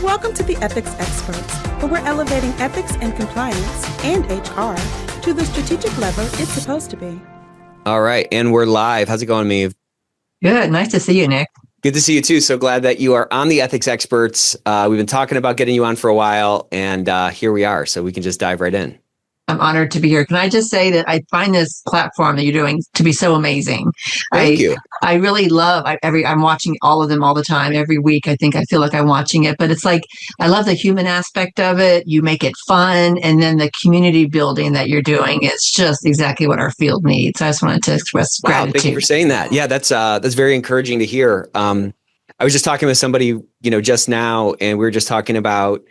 Welcome to the Ethics Experts, where we're elevating ethics and compliance and HR to the strategic level it's supposed to be. All right, and we're live. How's it going, Maeve? Good. Nice to see you, Nick. Good to see you too. So glad that you are on the Ethics Experts. We've been talking about getting you on for a while, and here we are. So we can just dive right in. I'm honored to be here. Can I just say that I find this platform that you're doing to be so amazing. Thank you. I really love. I'm watching all of them all the time. Every week, I feel like I'm watching it. But it's like I love the human aspect of it. You make it fun, and then the community building that you're doing is just exactly what our field needs. I just wanted to express gratitude. Thank you for saying that. Yeah, that's very encouraging to hear. I was just talking with somebody, just now, and we were just talking about,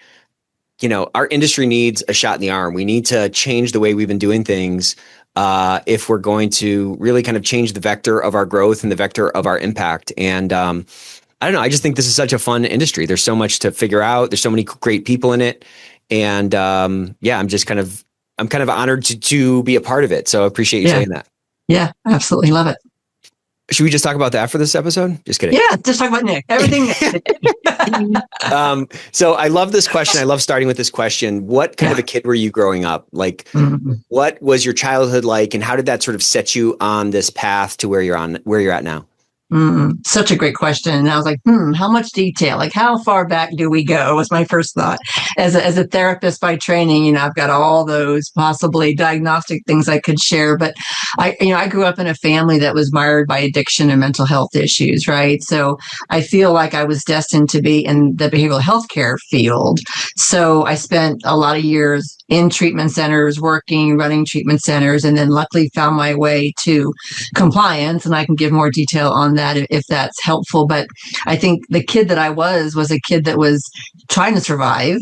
our industry needs a shot in the arm. We need to change the way we've been doing things if we're going to really kind of change the vector of our growth and the vector of our impact. And I don't know, I just think this is such a fun industry. There's so much to figure out. There's so many great people in it. And I'm kind of honored to be a part of it. So I appreciate you saying that. Yeah, absolutely. Love it. Should we just talk about that for this episode? Just kidding. Yeah, just talk about Nick. Everything. So I love this question. I love starting with this question. What kind of a kid were you growing up? Like, what was your childhood like, and how did that sort of set you on this path to where you're at now? Such a great question. And I was like, how much detail? Like, how far back do we go? Was my first thought. As a therapist by training, I've got all those possibly diagnostic things I could share. But I grew up in a family that was mired by addiction and mental health issues, right? So I feel like I was destined to be in the behavioral health care field. So I spent a lot of years in treatment centers, running treatment centers, and then luckily found my way to compliance. And I can give more detail on that if that's helpful. But I think the kid that I was a kid that was trying to survive,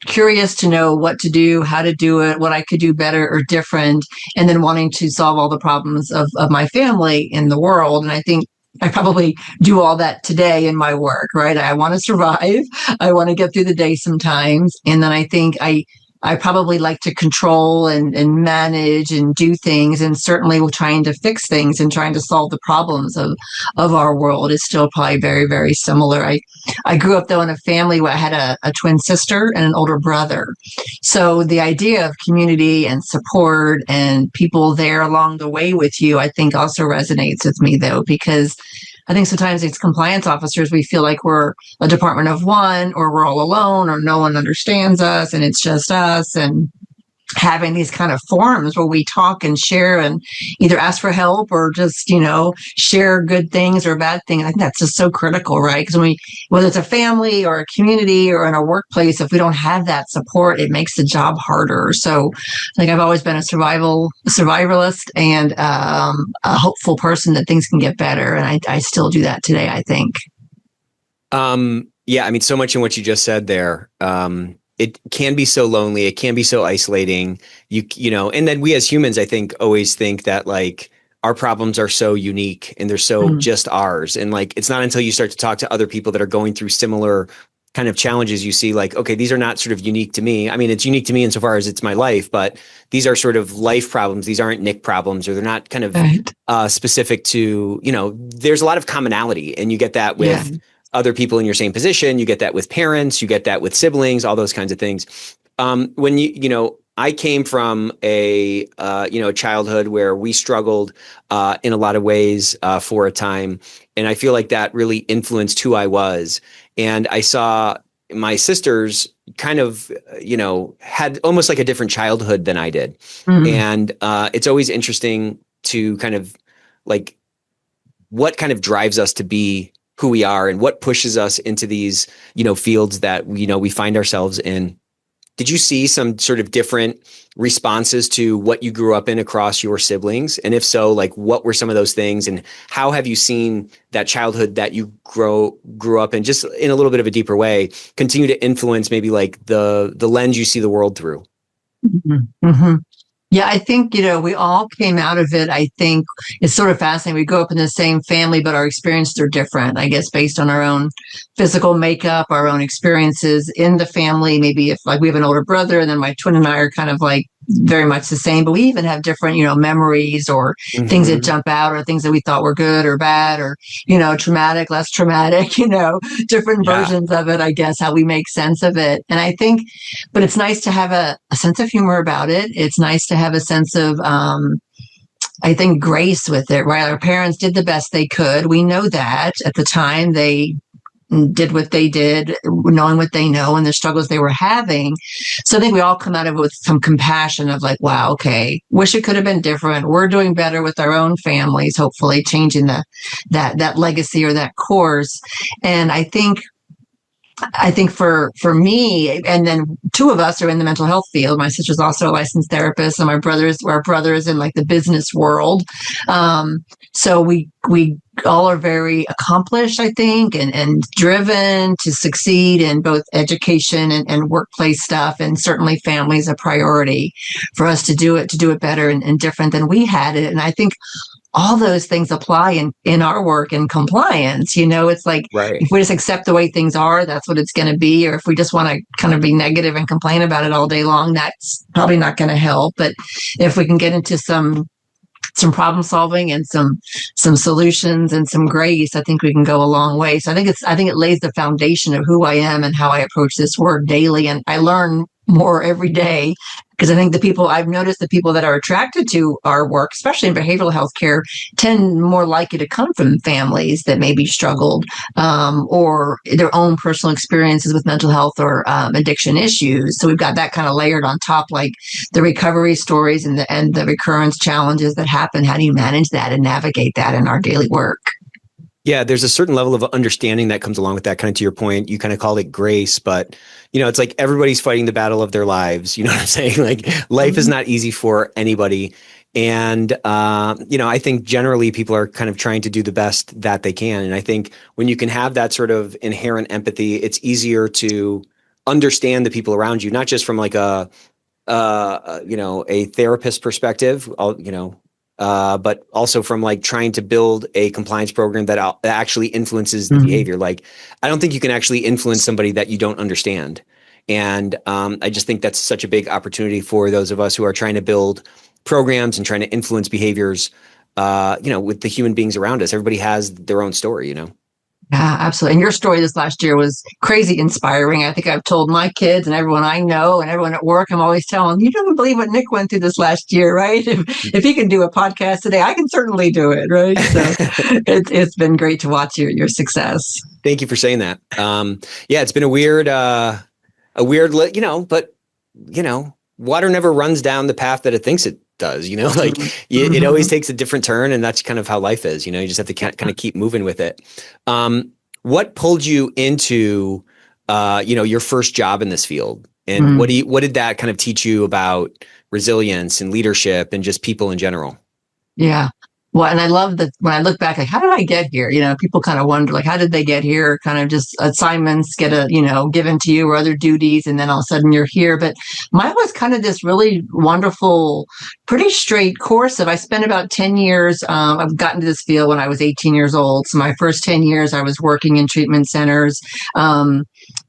curious to know what to do, how to do it, what I could do better or different, and then wanting to solve all the problems of my family in the world. And I think I probably do all that today in my work, right? I want to survive. I want to get through the day sometimes. And then I think I probably like to control and manage and do things, and certainly trying to fix things and trying to solve the problems of our world is still probably very, very similar. I grew up, though, in a family where I had a twin sister and an older brother. So the idea of community and support and people there along the way with you, I think also resonates with me, though, because I think sometimes as compliance officers, we feel like we're a department of one, or we're all alone, or no one understands us and it's just us. And having these kind of forums where we talk and share and either ask for help or just, share good things or bad things. I think that's just so critical, right? Because whether it's a family or a community or in a workplace, if we don't have that support, it makes the job harder. So I've always been a survivalist and a hopeful person that things can get better. And I still do that today, I think. So much in what you just said there. It can be so lonely. It can be so isolating. And then we as humans, I think, always think that like our problems are so unique and they're so just ours. And like, it's not until you start to talk to other people that are going through similar kind of challenges, you see like, okay, these are not sort of unique to me. I mean, it's unique to me insofar as it's my life, but these are sort of life problems. These aren't Nick problems, or they're not kind of specific to, there's a lot of commonality, and you get that with other people in your same position. You get that with parents, you get that with siblings, all those kinds of things. When I came from a childhood where we struggled in a lot of ways for a time. And I feel like that really influenced who I was. And I saw my sisters kind of, had almost like a different childhood than I did. And it's always interesting to kind of like what kind of drives us to be who we are and what pushes us into these, fields that, we find ourselves in. Did you see some sort of different responses to what you grew up in across your siblings? And if so, like what were some of those things, and how have you seen that childhood that you grew up in, just in a little bit of a deeper way, continue to influence maybe like the lens you see the world through? Yeah, I think, we all came out of it. I think it's sort of fascinating. We grow up in the same family, but our experiences are different, I guess, based on our own physical makeup, our own experiences in the family. Maybe if like we have an older brother, and then my twin and I are kind of like very much the same, but we even have different, memories or things that jump out or things that we thought were good or bad or, traumatic, less traumatic, different versions of it, I guess, how we make sense of it. And I think, but it's nice to have a sense of humor about it. It's nice to have a sense of, I think, grace with it, right? Our parents did the best they could. We know that at the time they did what they did, knowing what they know and the struggles they were having. So I think we all come out of it with some compassion of like, wow, okay, wish it could have been different. We're doing better with our own families, hopefully changing that legacy or that course. And I think for me, and then two of us are in the mental health field. My sister's also a licensed therapist, and our brother is in like the business world. So we all are very accomplished, I think, and driven to succeed in both education and workplace stuff. And certainly family is a priority for us to do it better and different than we had it. And I think all those things apply in our work and compliance. It's like, if we just accept the way things are, that's what it's going to be. Or if we just want to kind of be negative and complain about it all day long, that's probably not going to help. But if we can get into some problem solving and some solutions and some grace, I think we can go a long way. So I think it lays the foundation of who I am and how I approach this work daily. And I learn more every day, because I think I've noticed the people that are attracted to our work, especially in behavioral health care, tend more likely to come from families that maybe struggled or their own personal experiences with mental health or addiction issues. So we've got that kind of layered on top, like the recovery stories and the recurrence challenges that happen. How do you manage that and navigate that in our daily work? Yeah, there's a certain level of understanding that comes along with that. Kind of to your point, you kind of called it grace, but it's like everybody's fighting the battle of their lives. You know what I'm saying? Like life is not easy for anybody. And, I think generally people are kind of trying to do the best that they can. And I think when you can have that sort of inherent empathy, it's easier to understand the people around you, not just from like a therapist perspective, but also from like trying to build a compliance program that actually influences the behavior. Like, I don't think you can actually influence somebody that you don't understand. And I just think that's such a big opportunity for those of us who are trying to build programs and trying to influence behaviors, with the human beings around us. Everybody has their own story, Yeah, absolutely. And your story this last year was crazy inspiring. I think I've told my kids and everyone I know and everyone at work, I'm always telling them, you don't believe what Nick went through this last year, right? If he can do a podcast today, I can certainly do it, right? So it's been great to watch your success. Thank you for saying that. It's been a weird, but water never runs down the path that it thinks it does, like it always takes a different turn, and that's kind of how life is. You just have to kind of keep moving with it. What pulled you into, your first job in this field, and what did that kind of teach you about resilience and leadership and just people in general? Yeah. Well, and I love that when I look back, like, how did I get here? People kind of wonder, like, how did they get here? Kind of just assignments get given to you or other duties, and then all of a sudden you're here. But mine was kind of this really wonderful, pretty straight course I spent about 10 years. I've gotten to this field when I was 18 years old. So my first 10 years, I was working in treatment centers,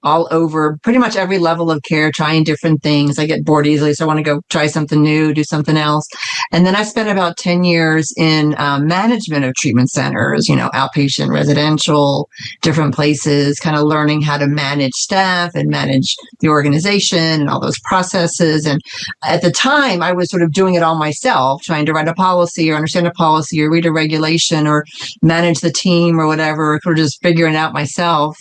all over pretty much every level of care, trying different things. I get bored easily, so I want to go try something new, do something else. And then I spent about 10 years in management of treatment centers, outpatient, residential, different places, kind of learning how to manage staff and manage the organization and all those processes. And at the time, I was sort of doing it all myself, trying to write a policy or understand a policy or read a regulation or manage the team or whatever, sort of just figuring it out myself.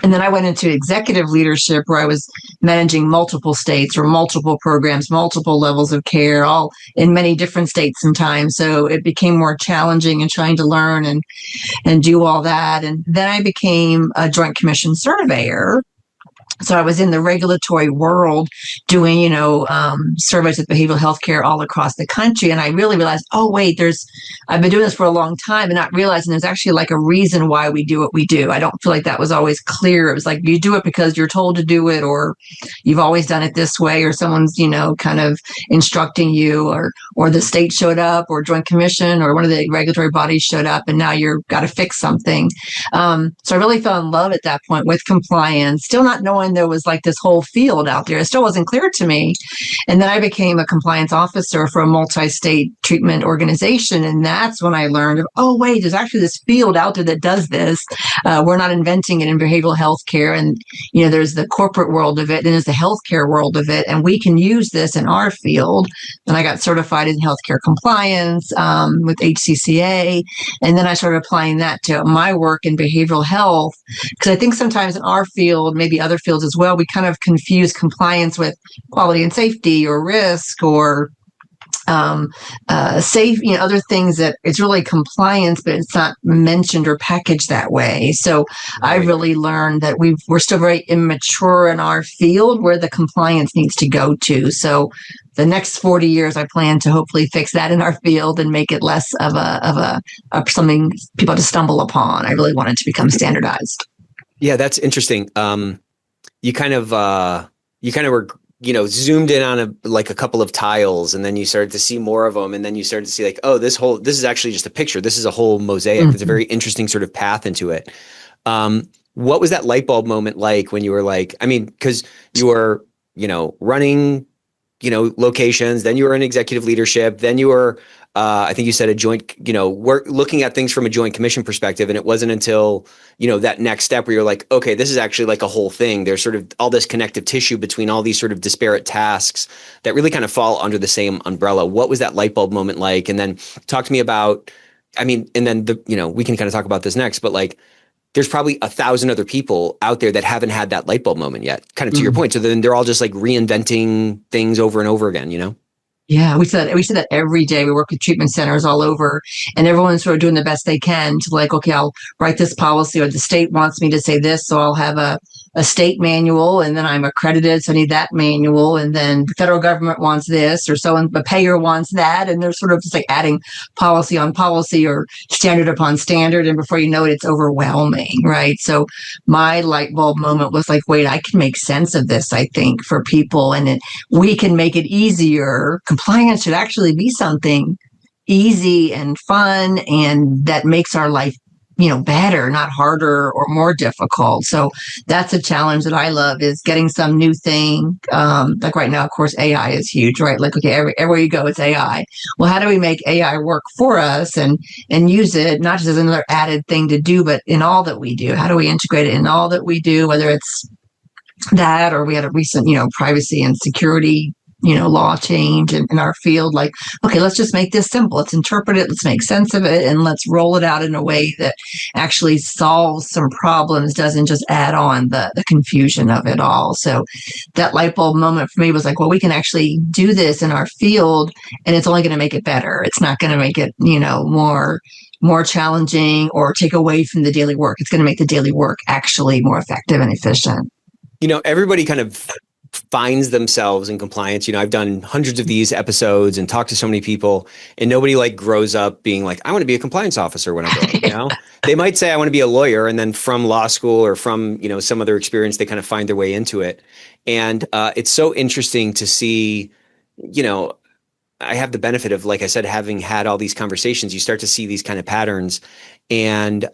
And then I went into executive leadership where I was managing multiple states or multiple programs, multiple levels of care, all in many different states and times. So it became more challenging and trying to learn and do all that. And then I became a Joint Commission surveyor. So I was in the regulatory world doing, surveys with behavioral health care all across the country. And I really realized, oh, wait, I've been doing this for a long time and not realizing there's actually like a reason why we do what we do. I don't feel like that was always clear. It was like you do it because you're told to do it, or you've always done it this way, or someone's, kind of instructing you, or the state showed up, or Joint Commission, or one of the regulatory bodies showed up, and now you've got to fix something. So I really fell in love at that point with compliance, still not knowing knowing there was like this whole field out there. It still wasn't clear to me. And then I became a compliance officer for a multi-state treatment organization. And that's when I learned, oh, wait, there's actually this field out there that does this. We're not inventing it in behavioral health care. And, there's the corporate world of it, and there's the healthcare world of it. And we can use this in our field. And I got certified in healthcare compliance with HCCA. And then I started applying that to my work in behavioral health. Because I think sometimes in our field, maybe other fields as well, we kind of confuse compliance with quality and safety or risk or safe, other things that it's really compliance, but it's not mentioned or packaged that way. So I really learned that we're still very immature in our field where the compliance needs to go to. So the next 40 years, I plan to hopefully fix that in our field and make it less of something people to stumble upon. I really want it to become standardized. Yeah, that's interesting. You kind of were zoomed in on a couple of tiles, and then you started to see more of them. And then you started to see like, oh, this is actually just a picture. This is a whole mosaic. Mm-hmm. It's a very interesting sort of path into it. What was that light bulb moment like when you were like, because you were, running, locations, then you were in executive leadership, then you were, I think you said a joint, work, looking at things from a joint commission perspective. And it wasn't until, that next step where you're like, okay, this is actually like a whole thing. There's sort of all this connective tissue between all these sort of disparate tasks that really kind of fall under the same umbrella. What was that light bulb moment like? And then talk to me about, and then we can kind of talk about this next, but like, there's probably 1,000 other people out there that haven't had that light bulb moment yet, kind of to your point. So then they're all just like reinventing things over and over again, Yeah, we said that every day. We work with treatment centers all over, and everyone's sort of doing the best they can to like, okay, I'll write this policy, or the state wants me to say this, so I'll have a state manual, and then I'm accredited, so I need that manual, and then the federal government wants this, or so the payer wants that, and they're sort of just like adding policy on policy or standard upon standard, and before you know it, it's overwhelming, right? So my light bulb moment was like, wait, I can make sense of this, I think, for people, and we can make it easier. Compliance should actually be something easy and fun, and that makes our life better, not harder or more difficult. So that's a challenge that I love, is getting some new thing. Like right now, of course, AI is huge, right? Like, okay, everywhere you go, it's AI. Well, how do we make AI work for us and use it, not just as another added thing to do, but in all that we do? How do we integrate it in all that we do, whether it's that, or we had a recent, privacy and security law change in our field, like, okay, let's just make this simple. Let's interpret it. Let's make sense of it. And let's roll it out in a way that actually solves some problems, doesn't just add on the confusion of it all. So that light bulb moment for me was like, well, we can actually do this in our field, and it's only going to make it better. It's not going to make it, more challenging or take away from the daily work. It's going to make the daily work actually more effective and efficient. Everybody kind of finds themselves in compliance. I've done hundreds of these episodes and talked to so many people, and nobody like grows up being like, I want to be a compliance officer when I grow up. They might say I want to be a lawyer, and then from law school or from, some other experience, they kind of find their way into it. And it's so interesting to see, I have the benefit of, like I said, having had all these conversations, you start to see these kind of patterns. And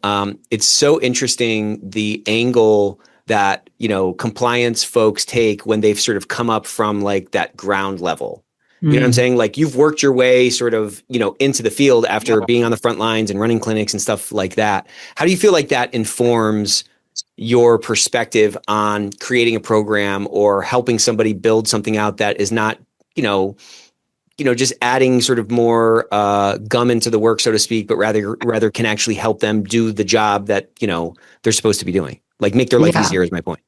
it's so interesting, the angle that, compliance folks take when they've sort of come up from like that ground level. You know what I'm saying? Like, you've worked your way sort of, into the field after being on the front lines and running clinics and stuff like that. How do you feel like that informs your perspective on creating a program or helping somebody build something out that is not, just adding sort of more gum into the work, so to speak, but rather can actually help them do the job that, they're supposed to be doing? Like, make their life easier is my point.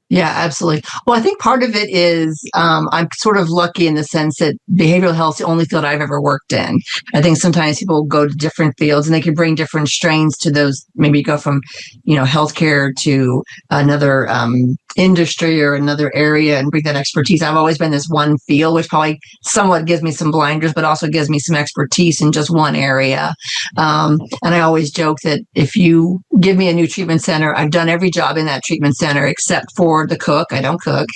Yeah, absolutely. Well, I think part of it is I'm sort of lucky in the sense that behavioral health is the only field I've ever worked in. I think sometimes people go to different fields and they can bring different strains to those. Maybe go from, healthcare to another industry or another area and bring that expertise. I've always been this one field, which probably somewhat gives me some blinders, but also gives me some expertise in just one area. And I always joke that if you give me a new treatment center, I've done every job in that treatment center except for the cook. I don't cook.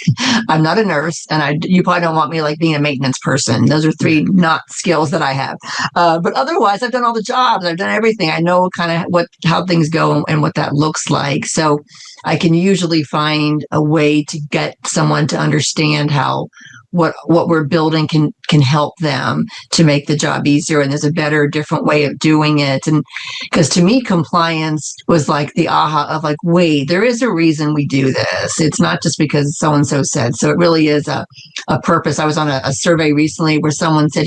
I'm not a nurse, and you probably don't want me like being a maintenance person. Those are three not skills that I have. But otherwise, I've done all the jobs. I've done everything. I know kind of how things go and what that looks like. So I can usually find a way to get someone to understand how what we're building can help them to make the job easier, and there's a better, different way of doing it. And because to me, compliance was like the aha of like, wait, there is a reason we do this. It's not just because so and so said. So it really is a purpose. I was on a survey recently where someone said,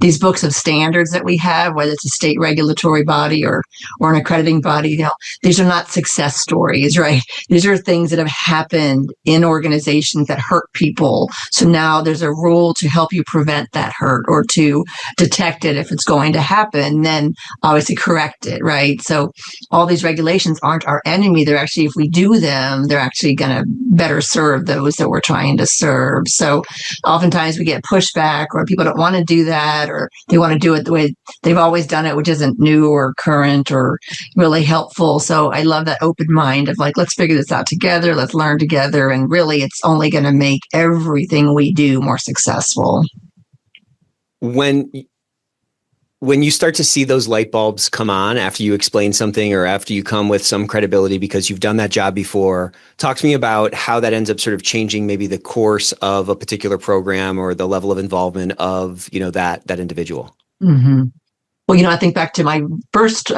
these books of standards that we have, whether it's a state regulatory body or an accrediting body, these are not success stories, right? These are things that have happened in organizations that hurt people. So now there's a rule to help you prevent that hurt or to detect it if it's going to happen, then obviously correct it, right? So all these regulations aren't our enemy. They're actually, if we do them, they're actually going to better serve those that we're trying to serve. So oftentimes we get pushback, or people don't want to do that, or they want to do it the way they've always done it, which isn't new or current or really helpful. So I love that open mind of like, let's figure this out together, let's learn together, and really it's only going to make everything we do more successful. When you start to see those light bulbs come on after you explain something or after you come with some credibility because you've done that job before, talk to me about how that ends up sort of changing maybe the course of a particular program or the level of involvement of, that individual. Mm-hmm. Well, I think back to my first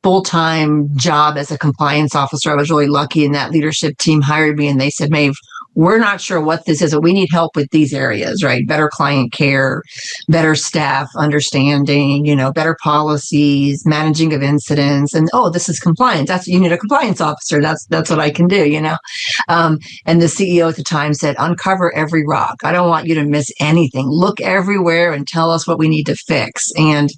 full-time job as a compliance officer. I was really lucky, and that leadership team hired me, and they said, Maeve, we're not sure what this is, but we need help with these areas, right? Better client care, better staff understanding, better policies, managing of incidents. And, this is compliance. You need a compliance officer. That's what I can do, and the CEO at the time said, uncover every rock. I don't want you to miss anything. Look everywhere and tell us what we need to fix. And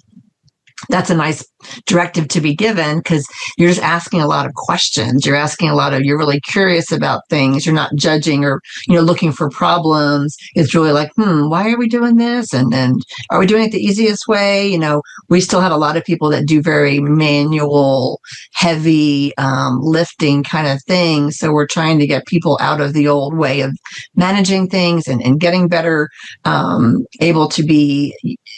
that's a nice directive to be given, because you're just asking a lot of questions. You're really curious about things. You're not judging or, looking for problems. It's really like, why are we doing this? And are we doing it the easiest way? We still have a lot of people that do very manual, heavy lifting kind of things. So we're trying to get people out of the old way of managing things and getting better, able to be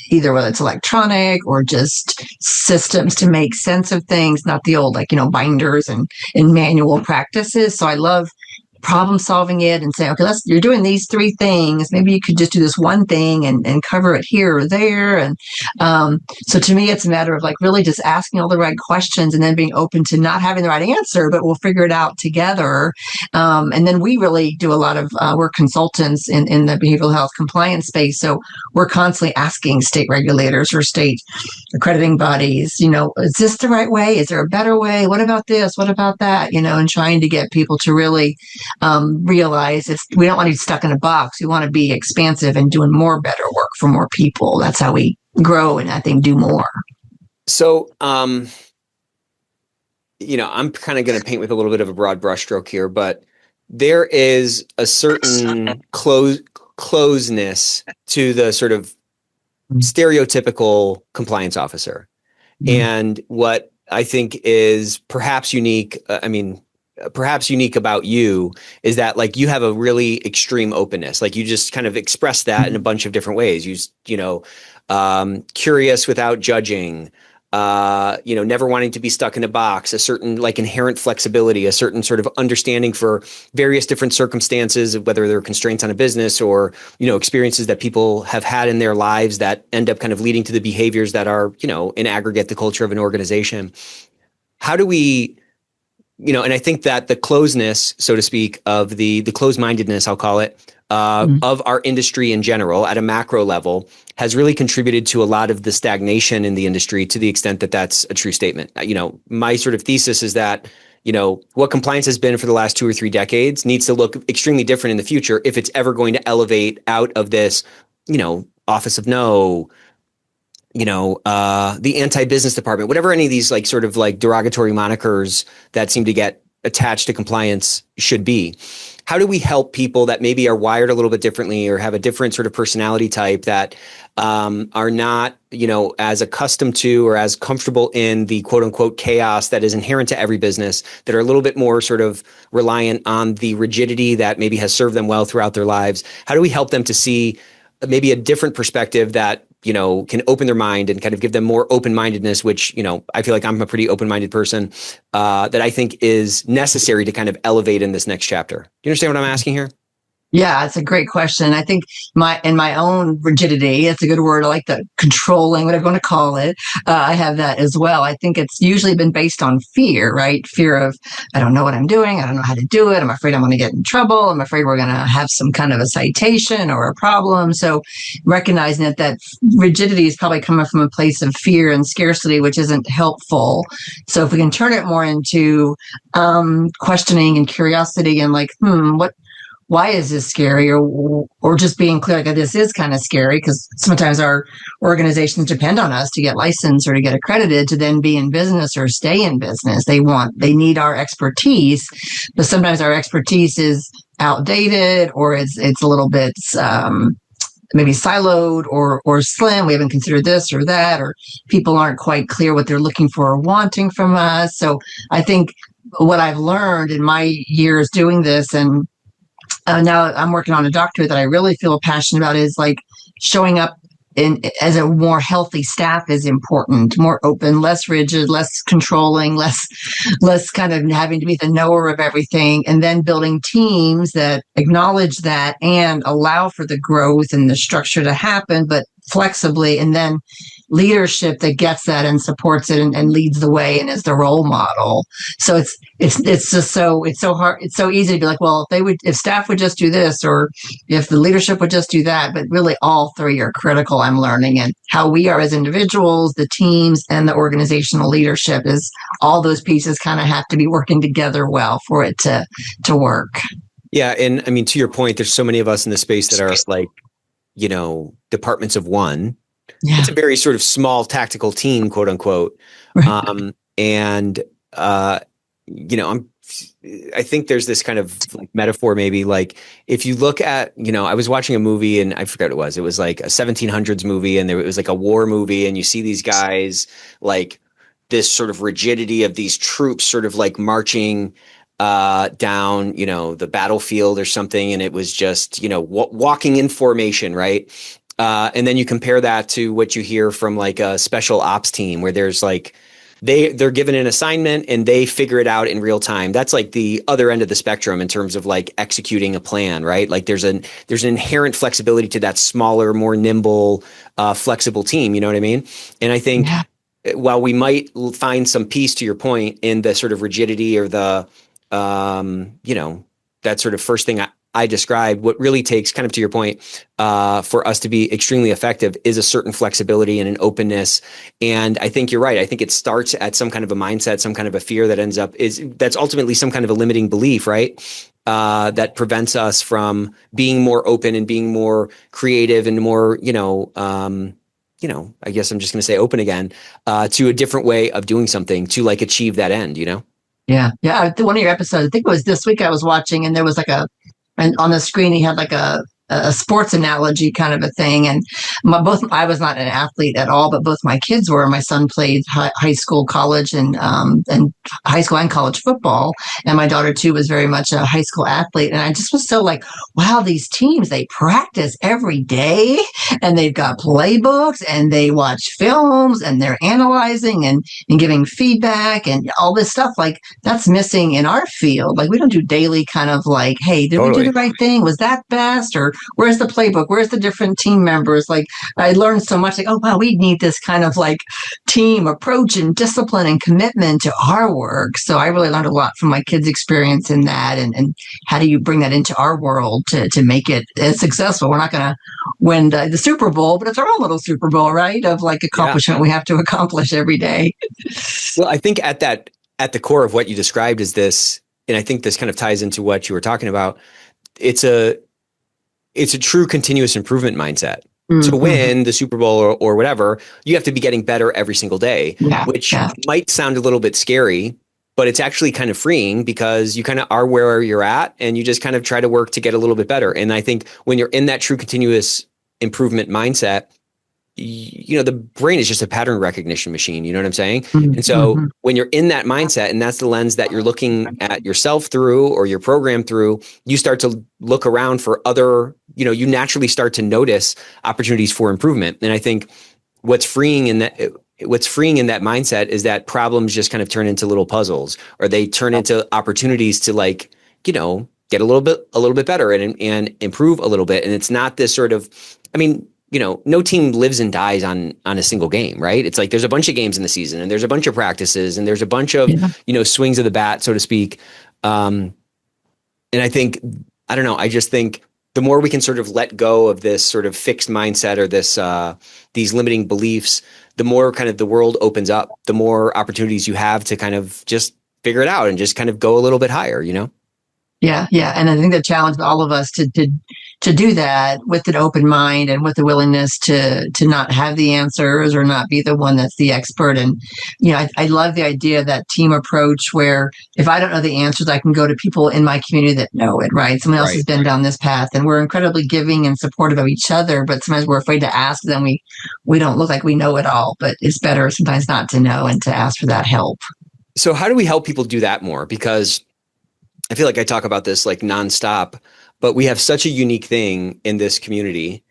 either whether it's electronic or just systems to make sense of things, not the old, binders and manual practices. So I love problem solving it and saying, okay, you're doing these three things. Maybe you could just do this one thing and cover it here or there. And so to me, it's a matter of like really just asking all the right questions and then being open to not having the right answer, but we'll figure it out together. And then we really do a lot of, we're consultants in the behavioral health compliance space. So we're constantly asking state regulators or state accrediting bodies, is this the right way? Is there a better way? What about this? What about that? And trying to get people to really realize we don't want to be stuck in a box. We want to be expansive and doing more better work for more people. That's how we grow and I think do more. So, I'm kind of going to paint with a little bit of a broad brushstroke here, but there is a certain closeness to the sort of stereotypical compliance officer. Mm-hmm. And what I think is perhaps unique about you is that like you have a really extreme openness. Like you just kind of express that in a bunch of different ways. Curious without judging, never wanting to be stuck in a box, a certain like inherent flexibility, a certain sort of understanding for various different circumstances, whether they're constraints on a business or, experiences that people have had in their lives that end up kind of leading to the behaviors that are, in aggregate, the culture of an organization. How do we, and I think that the closeness, so to speak, of the closed-mindedness, I'll call it, of our industry in general at a macro level has really contributed to a lot of the stagnation in the industry to the extent that that's a true statement. My sort of thesis is that, what compliance has been for the last 2 or 3 decades needs to look extremely different in the future if it's ever going to elevate out of this, office of no, the anti-business department, whatever any of these like sort of like derogatory monikers that seem to get attached to compliance should be. How do we help people that maybe are wired a little bit differently or have a different sort of personality type that are not, as accustomed to or as comfortable in the quote unquote chaos that is inherent to every business, that are a little bit more sort of reliant on the rigidity that maybe has served them well throughout their lives? How do we help them to see maybe a different perspective that can open their mind and kind of give them more open-mindedness, which, I feel like I'm a pretty open-minded person, that I think is necessary to kind of elevate in this next chapter. Do you understand what I'm asking here? Yeah, it's a great question. I think in my own rigidity, it's a good word. I like the controlling, whatever you want to call it. I have that as well. I think it's usually been based on fear, right? Fear of, I don't know what I'm doing. I don't know how to do it. I'm afraid I'm going to get in trouble. I'm afraid we're going to have some kind of a citation or a problem. So recognizing that rigidity is probably coming from a place of fear and scarcity, which isn't helpful. So if we can turn it more into questioning and curiosity and like, why is this scary, or just being clear like this is kind of scary, because sometimes our organizations depend on us to get licensed or to get accredited to then be in business or stay in business. They need our expertise, but sometimes our expertise is outdated, or it's a little bit maybe siloed or slim. We haven't considered this or that, or people aren't quite clear what they're looking for or wanting from us. So I think what I've learned in my years doing this, and now I'm working on a doctorate that I really feel passionate about, is like showing up as a more healthy staff is important, more open, less rigid, less controlling, less kind of having to be the knower of everything, and then building teams that acknowledge that and allow for the growth and the structure to happen, but flexibly, and then leadership that gets that and supports it and leads the way and is the role model. So it's just so hard. It's so easy to be like, well, if staff would just do this, or if the leadership would just do that, but really all three are critical. I'm learning, and how we are as individuals, the teams, and the organizational leadership is all those pieces kind of have to be working together well for it to work. Yeah. And I mean, to your point, there's so many of us in the space that are like, departments of one. Yeah. It's a very sort of small tactical team, quote unquote. Right. I think there's this kind of like metaphor, maybe like if you look at, I was watching a movie and I forgot what it was like a 1700s movie, and it was like a war movie, and you see these guys like this sort of rigidity of these troops sort of like marching down, the battlefield or something. And it was just, walking in formation. Right. And then you compare that to what you hear from like a special ops team, where there's like, they're given an assignment and they figure it out in real time. That's like the other end of the spectrum in terms of like executing a plan, right? Like there's an inherent flexibility to that smaller, more nimble, flexible team. You know what I mean? And I think while we might find some peace, to your point, in the sort of rigidity or the, that sort of first thing I described, what really takes, kind of to your point, for us to be extremely effective is a certain flexibility and an openness. And I think you're right. I think it starts at some kind of a mindset, some kind of a fear that ends up that's ultimately some kind of a limiting belief, right? That prevents us from being more open and being more creative and more, I guess I'm just going to say open again, to a different way of doing something to like achieve that end, Yeah. One of your episodes, I think it was this week, I was watching, and there was like and on the screen, he had like a sports analogy kind of a thing. And I was not an athlete at all, but both my kids were. My son played high school, college, and high school and college football. And my daughter too was very much a high school athlete. And I just was so like, wow, these teams, they practice every day, and they've got playbooks, and they watch films, and they're analyzing and giving feedback and all this stuff. Like that's missing in our field. Like we don't do daily kind of like, hey, did we do the right thing? Was that best? Or where's the playbook? Where's the different team members? Like I learned so much, like, oh, wow, we need this kind of like team approach and discipline and commitment to our work. So I really learned a lot from my kids' experience in that. And how do you bring that into our world to make it as successful? We're not going to win the Super Bowl, but it's our own little Super Bowl, right? Of like accomplishment we have to accomplish every day. Well, I think at the core of what you described is this, and I think this kind of ties into what you were talking about. It's a true continuous improvement mindset. Mm-hmm. To win the Super Bowl or whatever, you have to be getting better every single day, which might sound a little bit scary, but it's actually kind of freeing because you kind of are where you're at and you just kind of try to work to get a little bit better. And I think when you're in that true continuous improvement mindset, the brain is just a pattern recognition machine. You know what I'm saying? And so Mm-hmm. when you're in that mindset and that's the lens that you're looking at yourself through or your program through, you start to look around for other, you naturally start to notice opportunities for improvement. And I think what's freeing in that mindset is that problems just kind of turn into little puzzles, or they turn into opportunities to get a little bit better and improve a little bit. And it's not this sort of, I mean, no team lives and dies on a single game, right? It's like there's a bunch of games in the season, and there's a bunch of practices, and there's a bunch of swings of the bat, so to speak. And I think, I don't know, I just think the more we can sort of let go of this sort of fixed mindset or this these limiting beliefs, the more kind of the world opens up, the more opportunities you have to kind of just figure it out and just kind of go a little bit higher, Yeah, yeah, and I think the challenge for all of us to do that with an open mind and with the willingness to not have the answers or not be the one that's the expert. And I love the idea of that team approach where if I don't know the answers, I can go to people in my community that know it. Right, someone else has been down this path, and we're incredibly giving and supportive of each other. But sometimes we're afraid to ask them. We don't look like we know it all, but it's better sometimes not to know and to ask for that help. So how do we help people do that more? Because I feel like I talk about this like nonstop, but we have such a unique thing in this community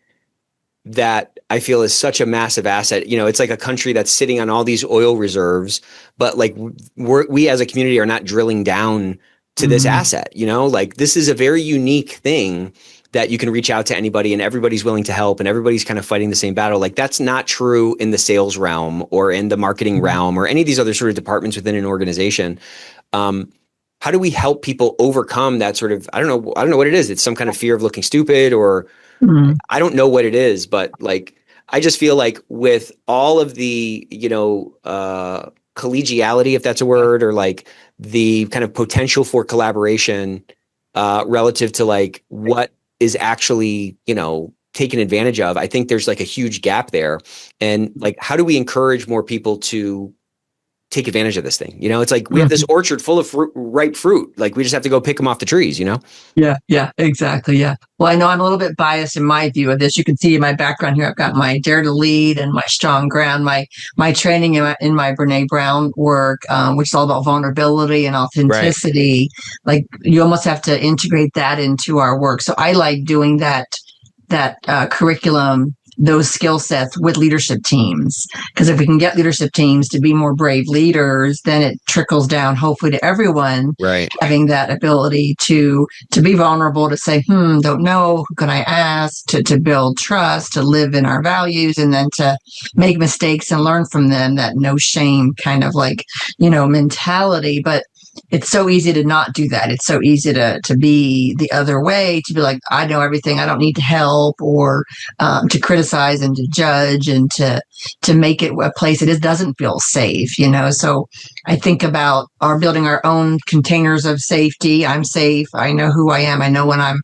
that I feel is such a massive asset. It's like a country that's sitting on all these oil reserves, but like we as a community are not drilling down to this asset, like this is a very unique thing that you can reach out to anybody and everybody's willing to help and everybody's kind of fighting the same battle. Like that's not true in the sales realm or in the marketing realm or any of these other sort of departments within an organization. How do we help people overcome that sort of, I don't know what it is. It's some kind of fear of looking stupid or I don't know what it is, but like, I just feel like with all of the, collegiality, if that's a word, or like the kind of potential for collaboration relative to like what is actually, taken advantage of, I think there's like a huge gap there. And like, how do we encourage more people to take advantage of this thing? It's like we have this orchard full of ripe fruit. Like we just have to go pick them off the trees, Yeah, exactly. Yeah. Well, I know I'm a little bit biased in my view of this. You can see in my background here, I've got my Dare to Lead and my Strong Ground, my training in my Brene Brown work, which is all about vulnerability and authenticity. Right. Like you almost have to integrate that into our work. So I like doing that curriculum, those skill sets with leadership teams. Because if we can get leadership teams to be more brave leaders, then it trickles down hopefully to everyone having that ability to be vulnerable, to say, don't know, who can I ask, to build trust, to live in our values, and then to make mistakes and learn from them, that no shame kind of like, mentality. But it's so easy to not do that. It's so easy to be the other way, to be like, I know everything, I don't need help, or to criticize and to judge and to make it a place that doesn't feel safe, So I think about building our own containers of safety. I'm safe. I know who I am. I know when I'm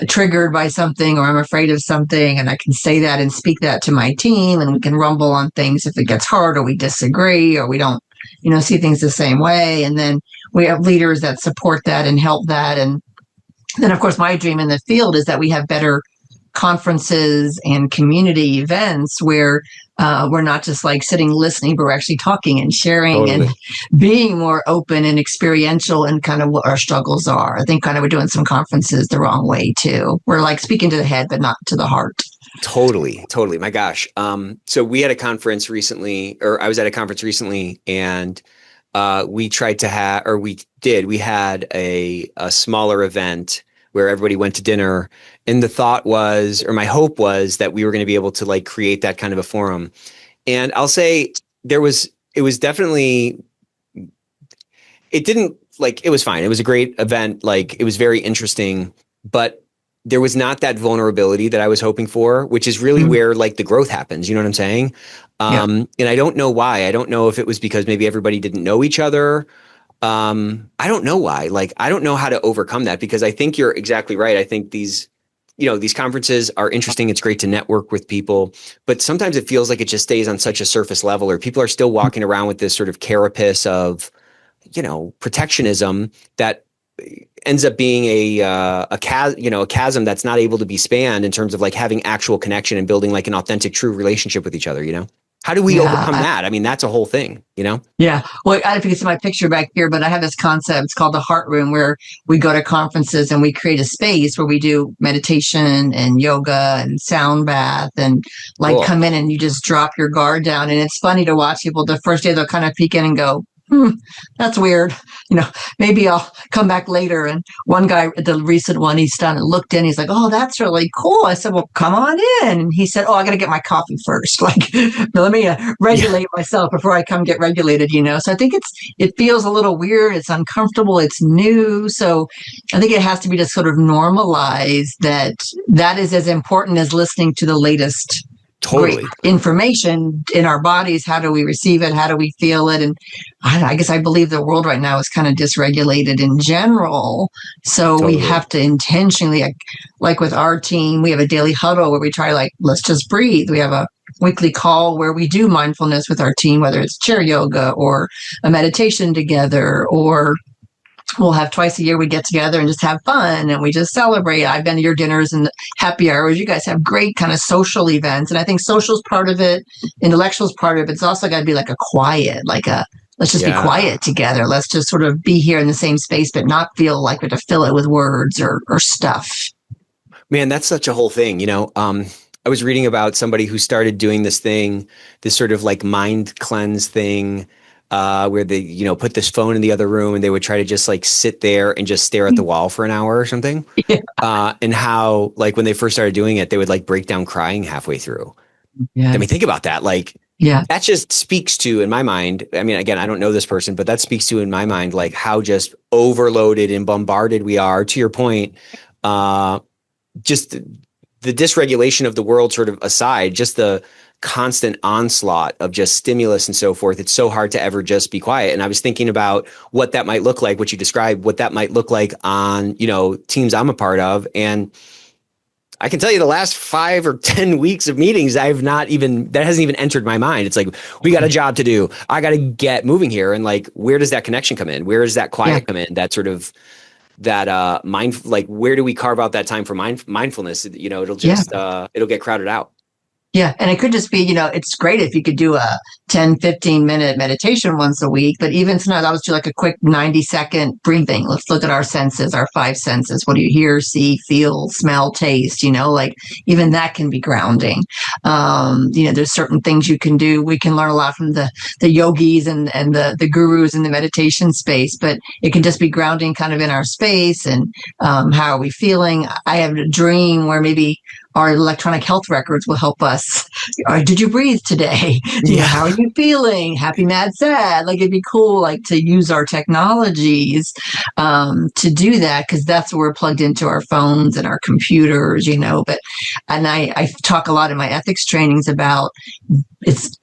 triggered by something or I'm afraid of something, and I can say that and speak that to my team, and we can rumble on things if it gets hard or we disagree or we don't see things the same way. And then we have leaders that support that and help that. And then, of course, my dream in the field is that we have better conferences and community events where we're not just like sitting listening, but we're actually talking and sharing and being more open and experiential and kind of what our struggles are. I think kind of we're doing some conferences the wrong way too. We're like speaking to the head, but not to the heart. Totally. My gosh. So we had a conference recently, or I was at a conference recently, and we tried to have, or we had a smaller event where everybody went to dinner. And the thought was, or my hope was, that we were going to be able to like create that kind of a forum. And I'll say it was definitely, it was fine. It was a great event. Like it was very interesting, but there was not that vulnerability that I was hoping for, which is really where like the growth happens. You know what I'm saying? And I don't know why. I don't know if it was because maybe everybody didn't know each other. I don't know why. Like, I don't know how to overcome that, because I think you're exactly right. I think these conferences are interesting. It's great to network with people, but sometimes it feels like it just stays on such a surface level, or people are still walking around with this sort of carapace of, protectionism that ends up being a chasm that's not able to be spanned in terms of like having actual connection and building like an authentic, true relationship with each other, you know? How do we overcome that? I mean, that's a whole thing, you know? Yeah. Well, I don't know if you can see my picture back here, but I have this concept. It's called the Heart Room, where we go to conferences and we create a space where we do meditation and yoga and sound bath and like Cool. come in and you just drop your guard down. And it's funny to watch people the first day, they'll kind of peek in and go, that's weird. You know, maybe I'll come back later. And one guy, the recent one, he's done and looked in. He's like, "Oh, that's really cool." I said, "Well, come on in." And he said, "Oh, I got to get my coffee first. Like, let me regulate myself before I come get regulated." You know, so I think it feels a little weird. It's uncomfortable. It's new. So I think it has to be just sort of normalized that is as important as listening to the latest Totally. great information in our bodies. How do we receive it? How do we feel it? And I guess I believe the world right now is kind of dysregulated in general. So Totally. we have to intentionally, like with our team, we have a daily huddle where we try, like, let's just breathe. We have a weekly call where we do mindfulness with our team, whether it's chair yoga or a meditation together, or we'll have twice a year we get together and just have fun and we just celebrate. I've been to your dinners and happy hours. You guys have great kind of social events. And I think social is part of it. Intellectual is part of it. But it's also got to be like a quiet, let's just be quiet together. Let's just sort of be here in the same space, but not feel like we have to fill it with words or stuff. Man, that's such a whole thing. You know, I was reading about somebody who started doing this sort of like mind cleanse thing, where they, you know, put this phone in the other room and they would try to just like sit there and just stare at the wall for an hour or something. Yeah. And how, like, when they first started doing it, they would like break down crying halfway through. Yeah. I mean, think about that. Like, that just speaks to, in my mind, I mean, again, I don't know this person, but that speaks to, in my mind, like how just overloaded and bombarded we are, to your point. Just the dysregulation of the world sort of aside, just the constant onslaught of just stimulus and so forth. It's so hard to ever just be quiet. And I was thinking about what that might look like, what you described, what that might look like on, you know, teams I'm a part of. And I can tell you the last 5 or 10 weeks of meetings, that hasn't even entered my mind. It's like, we got a job to do. I got to get moving here. And like, where does that connection come in? Where does that quiet come in? That sort of, that mind, like, where do we carve out that time for mindfulness? You know, it'll just, it'll get crowded out. Yeah. And it could just be, you know, it's great if you could do a 10, 15 minute meditation once a week, but even sometimes I'll just do like a quick 90-second breathing. Let's look at our senses, our 5 senses. What do you hear, see, feel, smell, taste? You know, like even that can be grounding. You know, there's certain things you can do. We can learn a lot from the yogis and the gurus in the meditation space, but it can just be grounding kind of in our space and how are we feeling? I have a dream where maybe our electronic health records will help us. Did you breathe today? Yeah. How are you feeling? Happy, mad, sad? Like, it'd be cool, like, to use our technologies to do that, because that's where we're plugged into our phones and our computers, you know. And I talk a lot in my ethics trainings about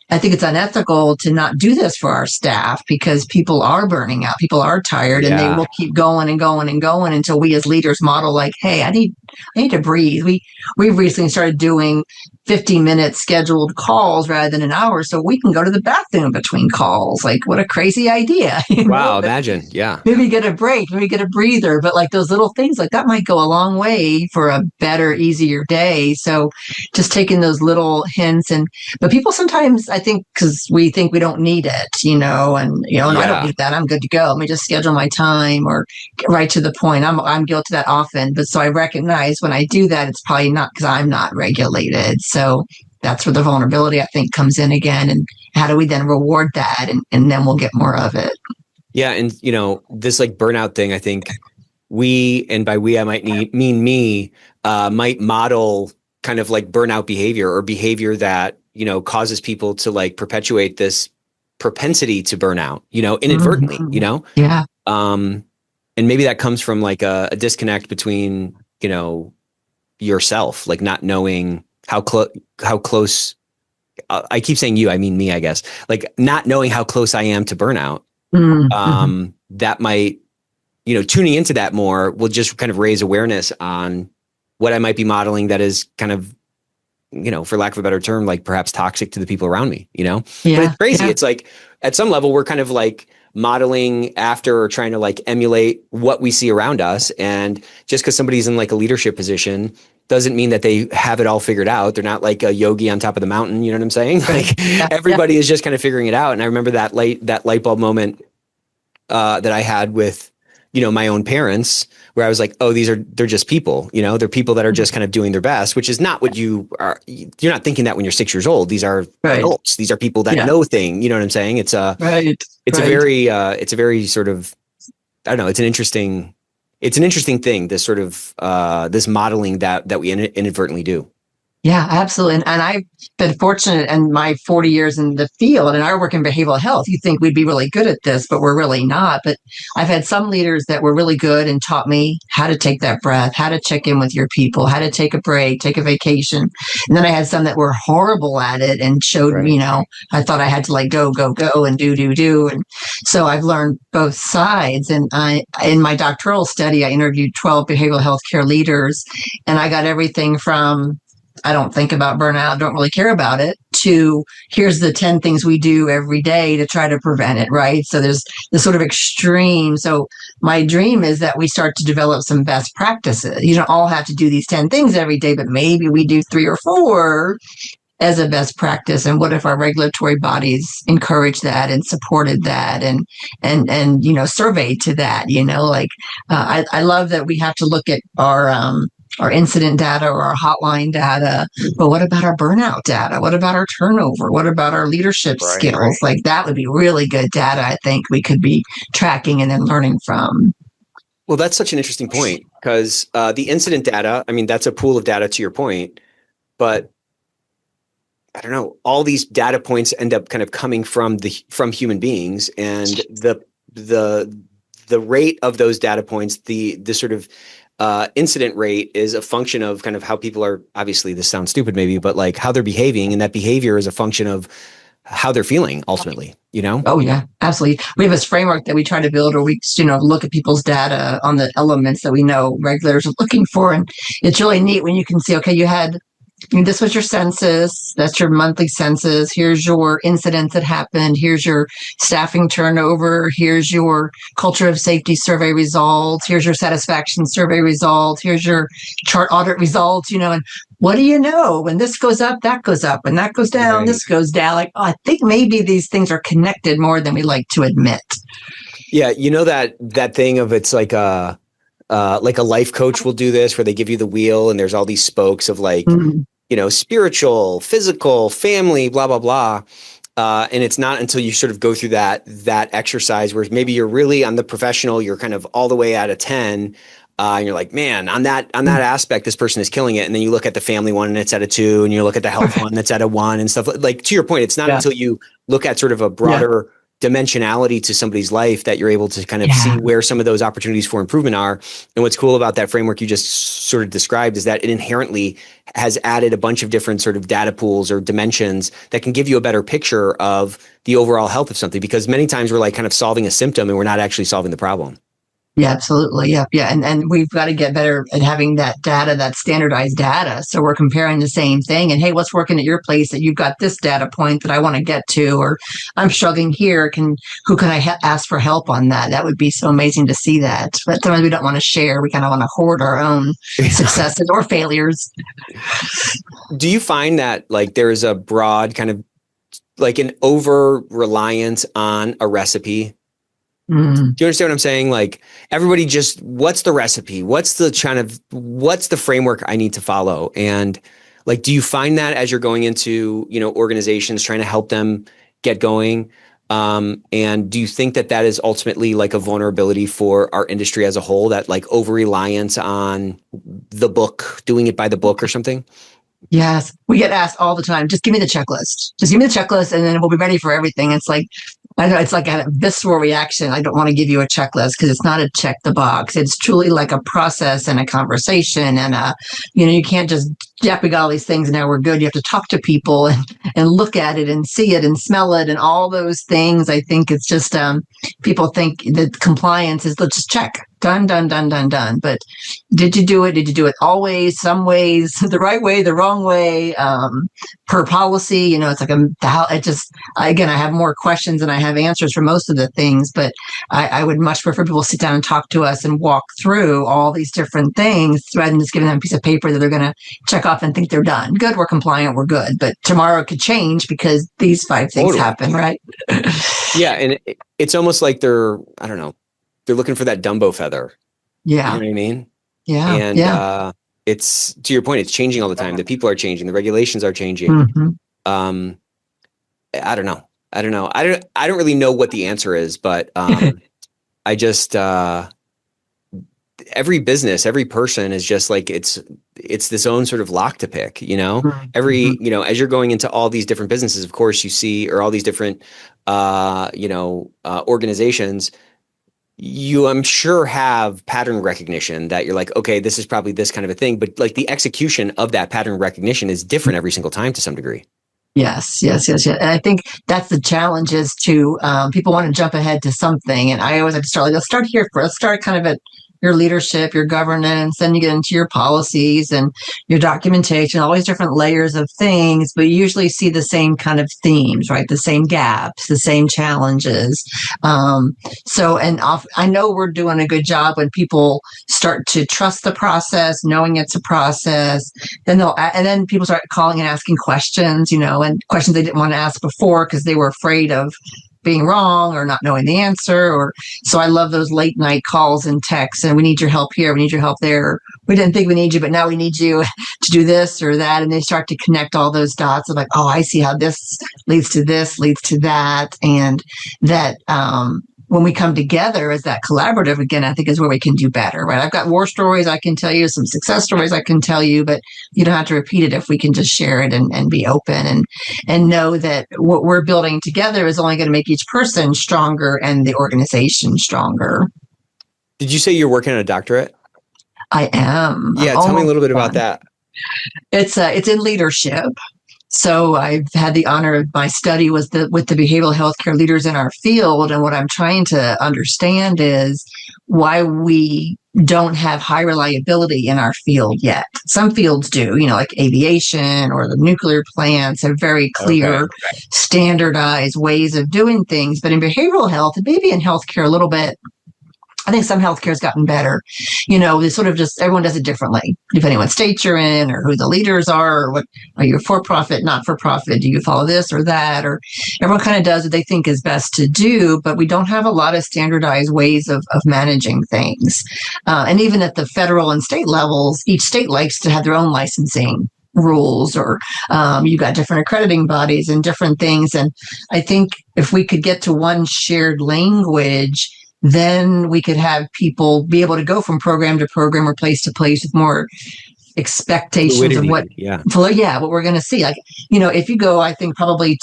I think it's unethical to not do this for our staff, because people are burning out, people are tired, and they will keep going and going and going until we as leaders model, like, hey, I need to breathe. We've recently started doing 15-minute scheduled calls rather than an hour, so we can go to the bathroom between calls. Like, what a crazy idea. Wow, imagine. Yeah. Maybe get a break, maybe get a breather, but like those little things like that might go a long way for a better, easier day. So just taking those little hints, but people sometimes, I think, because we think we don't need it, you know, and I don't need that. I'm good to go. Let me just schedule my time or get right to the point. I'm guilty of that often, but so I recognize when I do that, it's probably not because I'm not regulated. So that's where the vulnerability, I think, comes in again. And how do we then reward that? And then we'll get more of it. Yeah. And, you know, this like burnout thing, I think and by we, I might mean me, might model kind of like burnout behavior, or behavior that, you know, causes people to like perpetuate this propensity to burn out, you know, inadvertently, you know? Yeah. And maybe that comes from like a disconnect between, you know, yourself, like not knowing how close, I keep saying you, I mean me, I guess, like not knowing how close I am to burnout. Mm-hmm. That might, you know, tuning into that more will just kind of raise awareness on what I might be modeling that is kind of, you know, for lack of a better term, like perhaps toxic to the people around me, you know? Yeah, but it's crazy. Yeah. It's like, at some level, we're kind of like modeling after or trying to like emulate what we see around us. And just because somebody's in like a leadership position doesn't mean that they have it all figured out. They're not like a yogi on top of the mountain. You know what I'm saying? Like everybody is just kind of figuring it out. And I remember that light bulb moment that I had with, you know, my own parents, where I was like, oh, they're just people, you know, they're people that are just kind of doing their best, which is not what you're not thinking that when you're 6 years old. These are adults. These are people that know things. You know what I'm saying? It's a very sort of, I don't know. It's an interesting thing, this sort of, this modeling that we inadvertently do. Yeah, absolutely. And I've been fortunate in my 40 years in the field, and I work in behavioral health. You think we'd be really good at this, but we're really not. But I've had some leaders that were really good and taught me how to take that breath, how to check in with your people, how to take a break, take a vacation. And then I had some that were horrible at it and showed me, you know, I thought I had to like go and do. And so I've learned both sides. And in my doctoral study, I interviewed 12 behavioral health care leaders, and I got everything from I don't think about burnout, don't really care about it, to here's the 10 things we do every day to try to prevent it, right? So there's this sort of extreme. So my dream is that we start to develop some best practices. You don't all have to do these 10 things every day, but maybe we do 3 or 4 as a best practice. And what if our regulatory bodies encourage that and supported that and you know, surveyed to that, you know, like I love that we have to look at our incident data or our hotline data, but what about our burnout data? What about our turnover? What about our leadership skills? Like that would be really good data, I think we could be tracking and then learning from. Well, that's such an interesting point, because the incident data, I mean, that's a pool of data to your point, but I don't know, all these data points end up kind of coming from human beings, and the rate of those data points, the sort of incident rate is a function of kind of how people are, obviously this sounds stupid maybe, but like how they're behaving, and that behavior is a function of how they're feeling ultimately, you know? Oh yeah, absolutely. We have this framework that we try to build where we, you know, look at people's data on the elements that we know regulators are looking for. And it's really neat when you can see, okay, this was your census, that's your monthly census, here's your incidents that happened, here's your staffing turnover, here's your culture of safety survey results, here's your satisfaction survey results, here's your chart audit results, you know, and what do you know? When this goes up, that goes up. When that goes down, this goes down. Like, oh, I think maybe these things are connected more than we like to admit. Yeah, you know that thing of it's like a life coach will do this, where they give you the wheel and there's all these spokes of like, you know, spiritual, physical, family, blah, blah, blah. And it's not until you sort of go through that exercise where maybe you're really on the professional, you're kind of all the way out of 10. And you're like, man, on that aspect, this person is killing it. And then you look at the family one and it's at a 2, and you look at the health one that's at a 1 and stuff. Like, to your point, it's not until you look at sort of a broader dimensionality to somebody's life that you're able to kind of see where some of those opportunities for improvement are. And what's cool about that framework you just sort of described is that it inherently has added a bunch of different sort of data pools or dimensions that can give you a better picture of the overall health of something, because many times we're like kind of solving a symptom and we're not actually solving the problem. Yeah, absolutely. Yeah. And we've got to get better at having that data, that standardized data. So we're comparing the same thing, and hey, what's working at your place that you've got this data point that I want to get to, or I'm struggling here. Who can I ask for help on that? That would be so amazing to see that. But sometimes we don't want to share. We kind of want to hoard our own successes or failures. Do you find that like there is a broad kind of like an over reliance on a recipe? Do you understand what I'm saying? Like everybody just, what's the recipe? What's the framework I need to follow? And like, do you find that as you're going into, you know, organizations trying to help them get going? And do you think that is ultimately like a vulnerability for our industry as a whole, that like over reliance on the book, doing it by the book or something? Yes. We get asked all the time, just give me the checklist. Just give me the checklist and then we'll be ready for everything. It's like, I know it's like a visceral reaction. I don't want to give you a checklist because it's not a check the box. It's truly like a process and a conversation, and you can't just yep, we got all these things, and now we're good. You have to talk to people and look at it and see it and smell it and all those things. I think it's just people think that compliance is, let's just check, done, done, done, done, done. But did you do it? Did you do it always, some ways, the right way, the wrong way, per policy? It's like again, I have more questions than I have answers for most of the things, but I would much prefer people sit down and talk to us and walk through all these different things rather than just giving them a piece of paper that they're going to check off and think they're done. Good, we're compliant, we're good. But tomorrow it could change because these 5 things happen, right? Yeah, and it's almost like they're looking for that Dumbo feather. Yeah. You know what I mean? Yeah. And it's, to your point, it's changing all the time. The people are changing, the regulations are changing. Mm-hmm. I don't know. I don't really know what the answer is, but I just every business, every person is just like it's this own sort of lock to pick, Mm-hmm. as you're going into all these different businesses, of course you see, or all these different organizations, I'm sure have pattern recognition that you're like, okay, this is probably this kind of a thing, but like the execution of that pattern recognition is different every single time to some degree. Yes. And I think that's the challenge is to people want to jump ahead to something. And I always like to start, let's start here first. Let's start kind of at your leadership, your governance, then you get into your policies and your documentation, all these different layers of things, but you usually see the same kind of themes, right? The same gaps, the same challenges. I know we're doing a good job when people start to trust the process, knowing it's a process, and then people start calling and asking questions, and questions they didn't want to ask before because they were afraid of being wrong or not knowing the answer. So I love those late night calls and texts, and we need your help here, we need your help there. We didn't think we need you, but now we need you to do this or that. And they start to connect all those dots of like, oh, I see how this, leads to that. And that, when we come together as that collaborative, again, I think is where we can do better, right? I've got war stories I can tell you, some success stories I can tell you, but you don't have to repeat it if we can just share it and be open and know that what we're building together is only going to make each person stronger and the organization stronger. Did you say you're working on a doctorate? I am. Yeah, tell me a little bit about that. It's in leadership. So I've had the honor of my study with the behavioral healthcare leaders in our field. And what I'm trying to understand is why we don't have high reliability in our field yet. Some fields do, like aviation or the nuclear plants have very clear, standardized ways of doing things. But in behavioral health, and maybe in healthcare a little bit, I think some healthcare has gotten better. They sort of just, everyone does it differently, depending on what state you're in or who the leaders are, or what are you for profit, not for profit? Do you follow this or that? Or everyone kind of does what they think is best to do, but we don't have a lot of standardized ways of managing things. And even at the federal and state levels, each state likes to have their own licensing rules, or you got different accrediting bodies and different things. And I think if we could get to one shared language, then we could have people be able to go from program to program or place to place with more expectations of what we're going to see. Like, if you go, I think about like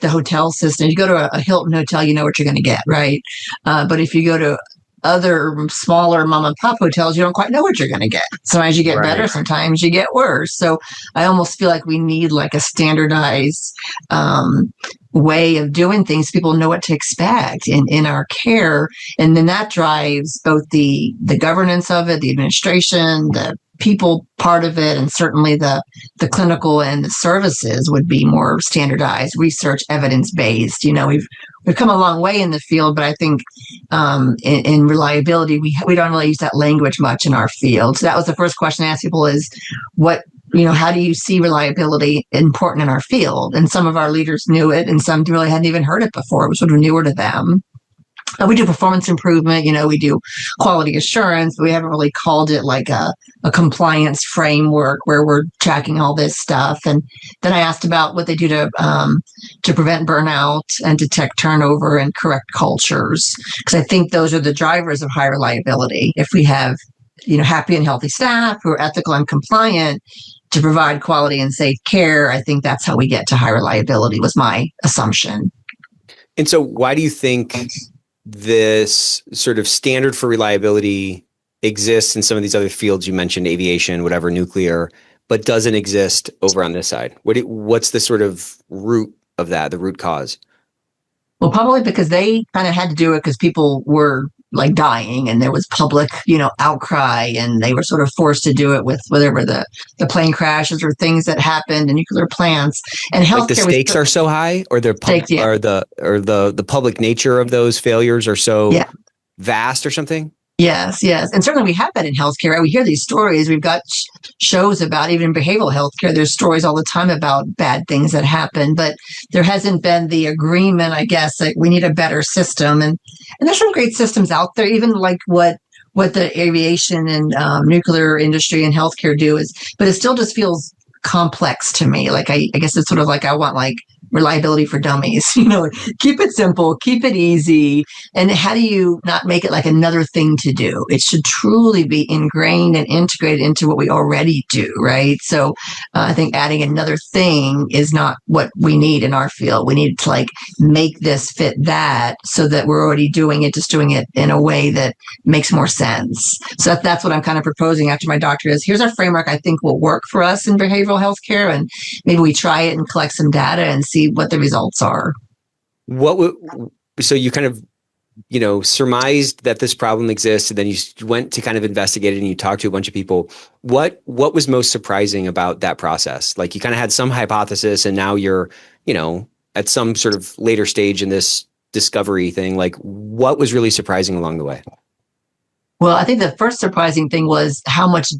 the hotel system, you go to a Hilton hotel, you know what you're going to get, right? But if you go to other smaller mom and pop hotels, you don't quite know what you're going to get. Sometimes you get better, sometimes you get worse. So I almost feel like we need like a standardized way of doing things. People know what to expect in our care. And then that drives both the governance of it, the administration, the people part of it, and certainly the clinical and the services would be more standardized, research, evidence-based. We've come a long way in the field, but I think in reliability, we don't really use that language much in our field. So that was the first question I asked people is how do you see reliability important in our field? And some of our leaders knew it, and some really hadn't even heard it before. It was sort of newer to them. We do performance improvement, we do quality assurance, but we haven't really called it like a compliance framework where we're tracking all this stuff. And then I asked about what they do to prevent burnout and detect turnover and correct cultures, because I think those are the drivers of high reliability. If we have, happy and healthy staff who are ethical and compliant to provide quality and safe care, I think that's how we get to high reliability, was my assumption. And so why do you think this sort of standard for reliability exists in some of these other fields you mentioned, aviation, whatever, nuclear, but doesn't exist over on this side? What's the sort of root of that, the root cause? Well, probably because they kind of had to do it because people were like dying and there was public, outcry, and they were sort of forced to do it with whatever the plane crashes or things that happened in nuclear plants and Like the healthcare stakes are so high, or stakes, yeah. the public nature of those failures are so Yeah. vast or something? Yes, yes. And certainly we have that in healthcare. Right? We hear these stories. We've got shows about even behavioral healthcare. There's stories all the time about bad things that happen, but there hasn't been the agreement, I guess, that we need a better system. And there's some great systems out there, even like what the aviation and nuclear industry and healthcare do is, but it still just feels complex to me. Like I guess it's sort of like I want like reliability for dummies, keep it simple, keep it easy. And how do you not make it like another thing to do? It should truly be ingrained and integrated into what we already do, right? So I think adding another thing is not what we need in our field. We need to like make this fit that so that we're already doing it, just doing it in a way that makes more sense. So that's what I'm kind of proposing after my doctorate is here's our framework I think will work for us in behavioral health care. And maybe we try it and collect some data and see what the results are. So you kind of, surmised that this problem exists, and then you went to kind of investigate it and you talked to a bunch of people. What was most surprising about that process? Like you kind of had some hypothesis and now you're, at some sort of later stage in this discovery thing. Like what was really surprising along the way? Well, I think the first surprising thing was how much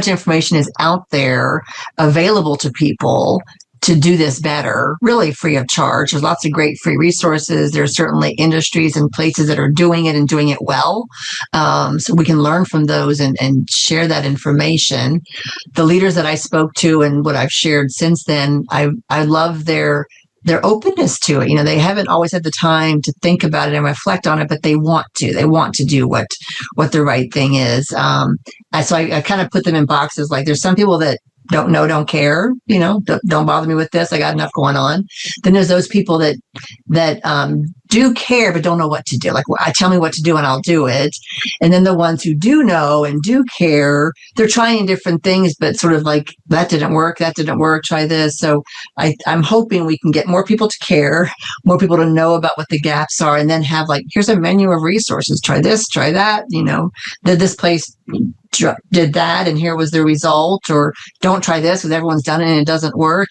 information is out there available to people to do this better, really free of charge. There's lots of great free resources. There's certainly industries and places that are doing it and doing it well. So we can learn from those and share that information. The leaders that I spoke to and what I've shared since then, I love their openness to it. They haven't always had the time to think about it and reflect on it, but they want to. They want to do what the right thing is. So I kind of put them in boxes. Like there's some people that don't care, don't bother me with this. I got enough going on. Then there's those people that do care, but don't know what to do. Like, tell me what to do and I'll do it. And then the ones who do know and do care, they're trying different things, but sort of like, that didn't work, try this. So I'm hoping we can get more people to care, more people to know about what the gaps are, and then have like, here's a menu of resources. Try this, try that, this place did that and here was the result, or don't try this because everyone's done it and it doesn't work,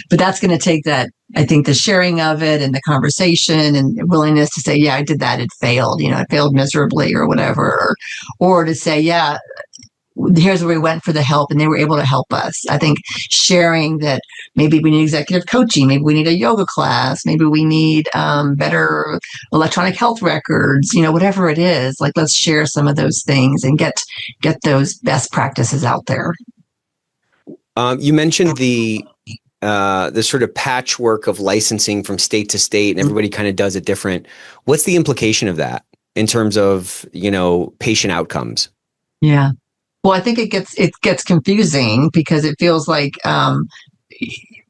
but that's going to take that, I think, the sharing of it and the conversation and willingness to say, yeah, I did that. It failed, it failed miserably or whatever, or to say, yeah, here's where we went for the help and they were able to help us. I think sharing that maybe we need executive coaching, maybe we need a yoga class, maybe we need better electronic health records, whatever it is, like let's share some of those things and get those best practices out there. You mentioned the sort of patchwork of licensing from state to state, and everybody kind of does it different. What's the implication of that in terms of, patient outcomes? Yeah. Well, I think it gets confusing because it feels like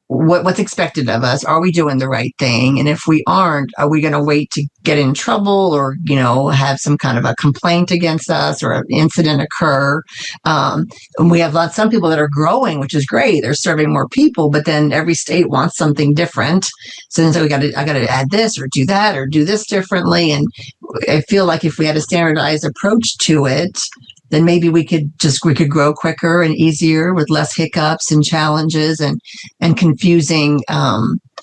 what's expected of us. Are we doing the right thing? And if we aren't, are we going to wait to get in trouble or, have some kind of a complaint against us or an incident occur? And we have some people that are growing, which is great. They're serving more people, but then every state wants something different. So then I got to add this or do that or do this differently. And I feel like if we had a standardized approach to it, then maybe we could grow quicker and easier with less hiccups and challenges and confusing.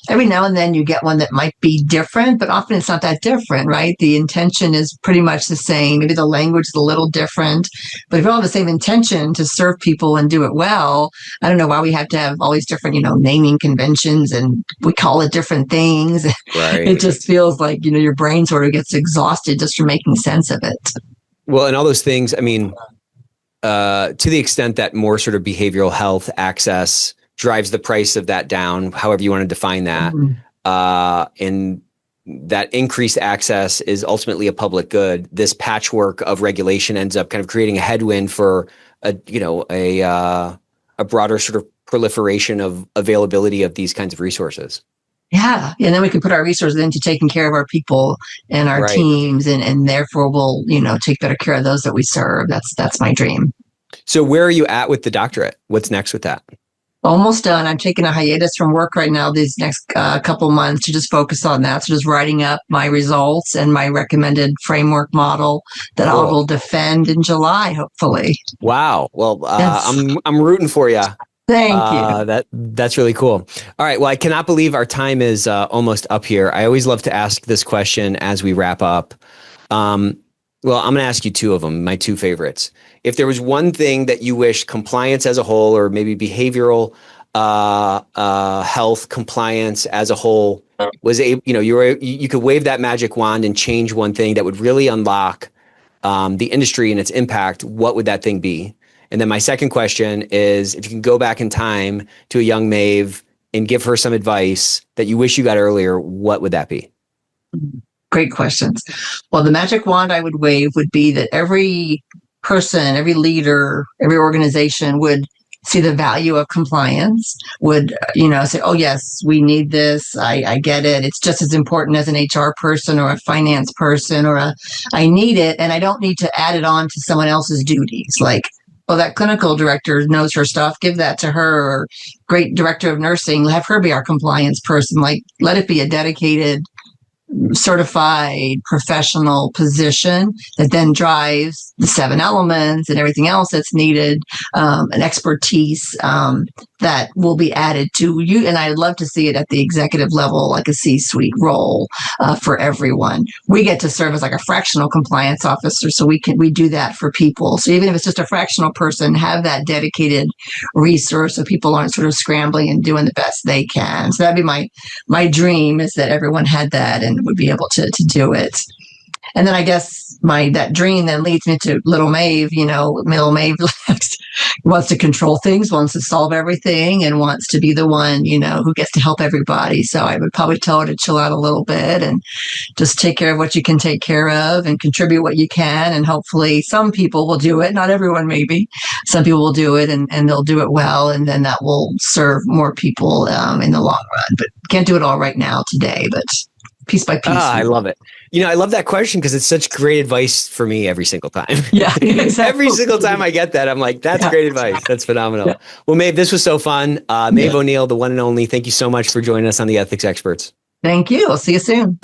Every now and then you get one that might be different, but often it's not that different, right? The intention is pretty much the same. Maybe the language is a little different, but if we all have the same intention to serve people and do it well, I don't know why we have to have all these different, naming conventions and we call it different things. Right. It just feels like, your brain sort of gets exhausted just from making sense of it. Well, and all those things, I mean, to the extent that more sort of behavioral health access drives the price of that down, however you want to define that, and that increased access is ultimately a public good, this patchwork of regulation ends up kind of creating a headwind for a broader sort of proliferation of availability of these kinds of resources. Yeah. And then we can put our resources into taking care of our people and our Right. teams. And therefore we'll, take better care of those that we serve. That's my dream. So where are you at with the doctorate? What's next with that? Almost done. I'm taking a hiatus from work right now these next couple months to just focus on that. So just writing up my results and my recommended framework model that I will defend in July, hopefully. Wow. Well, I'm rooting for you. Thank you. That's really cool. All right. Well, I cannot believe our time is almost up here. I always love to ask this question as we wrap up. Well, I'm going to ask you two of them, my two favorites. If there was one thing that you wish compliance as a whole, or maybe behavioral health compliance as a whole was you could wave that magic wand and change one thing that would really unlock the industry and its impact, what would that thing be? And then my second question is, if you can go back in time to a young Maeve and give her some advice that you wish you got earlier, what would that be? Great questions. Well, the magic wand I would wave would be that every person, every leader, every organization would see the value of compliance, would, say, oh, yes, we need this. I get it. It's just as important as an HR person or a finance person I need it. And I don't need to add it on to someone else's duties. Like, well, that clinical director knows her stuff. Give that to her. Or great director of nursing, have her be our compliance person. Like, let it be a dedicated, certified professional position that then drives the 7 elements and everything else that's needed, an expertise that will be added to you. And I'd love to see it at the executive level, like a C-suite role for everyone. We get to serve as like a fractional compliance officer, so we do that for people. So even if it's just a fractional person, have that dedicated resource so people aren't sort of scrambling and doing the best they can. So that'd be my dream, is that everyone had that and would be able to do it. And then I guess that dream then leads me to little Maeve. Little Maeve wants to control things, wants to solve everything, and wants to be the one, who gets to help everybody. So I would probably tell her to chill out a little bit and just take care of what you can take care of and contribute what you can. And hopefully some people will do it. Not everyone, maybe. Some people will do it and they'll do it well. And then that will serve more people in the long run. But can't do it all right now today, but piece by piece. I love it. I love that question because it's such great advice for me every single time. Yeah, exactly. Every single time I get that, I'm like, that's great advice. That's phenomenal. Yeah. Well, Maeve, this was so fun. Maeve O'Neill, the one and only, thank you so much for joining us on the Ethics Experts. Thank you. I'll see you soon.